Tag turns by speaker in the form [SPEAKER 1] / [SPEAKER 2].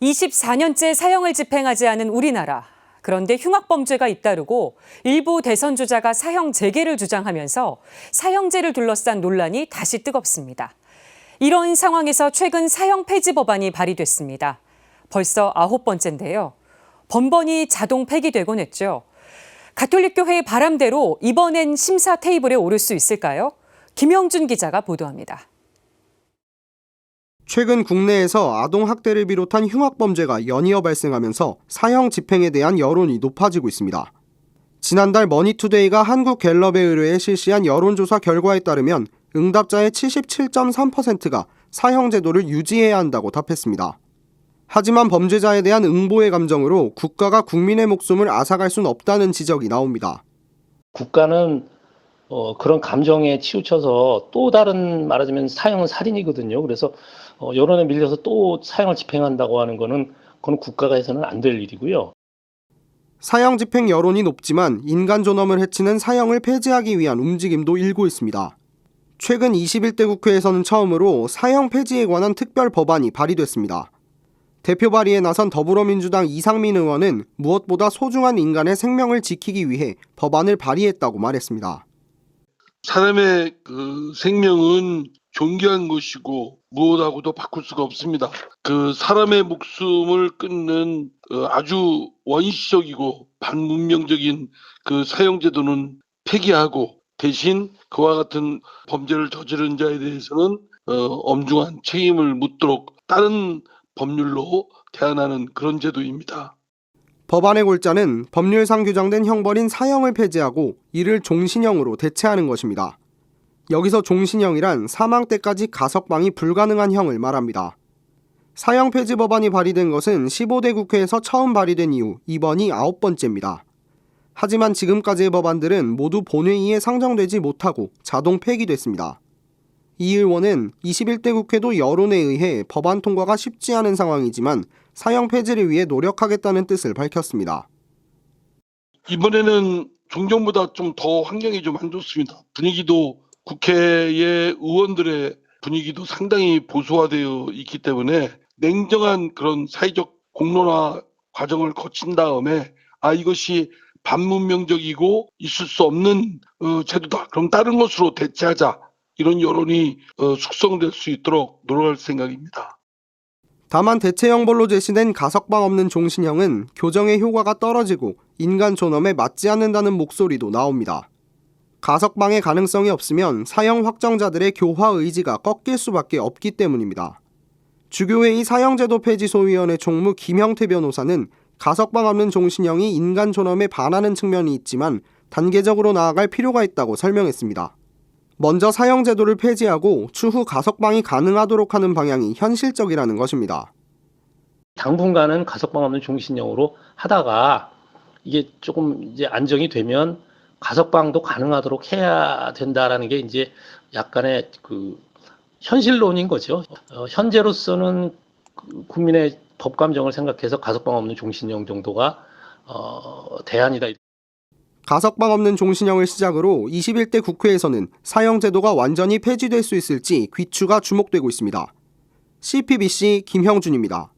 [SPEAKER 1] 24년째 사형을 집행하지 않은 우리나라. 그런데 흉악범죄가 잇따르고 일부 대선 주자가 사형 재개를 주장하면서 사형제를 둘러싼 논란이 다시 뜨겁습니다. 이런 상황에서 최근 사형 폐지 법안이 발의됐습니다. 벌써 9번째인데요. 번번이 자동 폐기되곤 했죠. 가톨릭교회의 바람대로 이번엔 심사 테이블에 오를 수 있을까요? 김영준 기자가 보도합니다.
[SPEAKER 2] 최근 국내에서 아동학대를 비롯한 흉악범죄가 연이어 발생하면서 사형 집행에 대한 여론이 높아지고 있습니다. 지난달 머니투데이가 한국갤럽에 의뢰해 실시한 여론조사 결과에 따르면 응답자의 77.3%가 사형 제도를 유지해야 한다고 답했습니다. 하지만 범죄자에 대한 응보의 감정으로 국가가 국민의 목숨을 앗아갈 수는 없다는 지적이 나옵니다.
[SPEAKER 3] 국가는 그런 감정에 치우쳐서 또 다른 말하자면 사형은 살인이거든요. 그래서 여론에 밀려서 또 사형을 집행한다고 하는 거는 그건 국가가 해서는 안 될 일이고요.
[SPEAKER 2] 사형 집행 여론이 높지만 인간 존엄을 해치는 사형을 폐지하기 위한 움직임도 일고 있습니다. 최근 21대 국회에서는 처음으로 사형 폐지에 관한 특별 법안이 발의됐습니다. 대표 발의에 나선 더불어민주당 이상민 의원은 무엇보다 소중한 인간의 생명을 지키기 위해 법안을 발의했다고 말했습니다.
[SPEAKER 4] 사람의 생명은 존귀한 것이고 무엇하고도 바꿀 수가 없습니다. 사람의 목숨을 끊는 아주 원시적이고 반문명적인 사형제도는 폐기하고 대신 그와 같은 범죄를 저지른 자에 대해서는 엄중한 책임을 묻도록 다른 법률로 대안하는 그런 제도입니다.
[SPEAKER 2] 법안의 골자는 법률상 규정된 형벌인 사형을 폐지하고 이를 종신형으로 대체하는 것입니다. 여기서 종신형이란 사망 때까지 가석방이 불가능한 형을 말합니다. 사형 폐지 법안이 발의된 것은 15대 국회에서 처음 발의된 이후 이번이 9번째입니다. 하지만 지금까지의 법안들은 모두 본회의에 상정되지 못하고 자동 폐기됐습니다. 이 의원은 21대 국회도 여론에 의해 법안 통과가 쉽지 않은 상황이지만 사형 폐지를 위해 노력하겠다는 뜻을 밝혔습니다.
[SPEAKER 4] 이번에는 종전보다 좀 더 환경이 좀 안 좋습니다. 분위기도 국회의 의원들의 분위기도 상당히 보수화되어 있기 때문에 냉정한 그런 사회적 공론화 과정을 거친 다음에 이것이 반문명적이고 있을 수 없는 제도다. 그럼 다른 것으로 대체하자. 이런 여론이 숙성될 수 있도록 노력할 생각입니다.
[SPEAKER 2] 다만 대체 형벌로 제시된 가석방 없는 종신형은 교정의 효과가 떨어지고 인간 존엄에 맞지 않는다는 목소리도 나옵니다. 가석방의 가능성이 없으면 사형 확정자들의 교화 의지가 꺾일 수밖에 없기 때문입니다. 주교회의 사형제도 폐지소위원회 총무 김형태 변호사는 가석방 없는 종신형이 인간 존엄에 반하는 측면이 있지만 단계적으로 나아갈 필요가 있다고 설명했습니다. 먼저 사형제도를 폐지하고 추후 가석방이 가능하도록 하는 방향이 현실적이라는 것입니다.
[SPEAKER 3] 당분간은 가석방 없는 종신형으로 하다가 이게 조금 이제 안정이 되면 가석방도 가능하도록 해야 된다라는 게 이제 약간의 현실론인 거죠. 현재로서는 국민의 법 감정을 생각해서 가석방 없는 종신형 정도가 대안이다.
[SPEAKER 2] 가석방 없는 종신형을 시작으로 21대 국회에서는 사형제도가 완전히 폐지될 수 있을지 귀추가 주목되고 있습니다. CPBC 김형준입니다.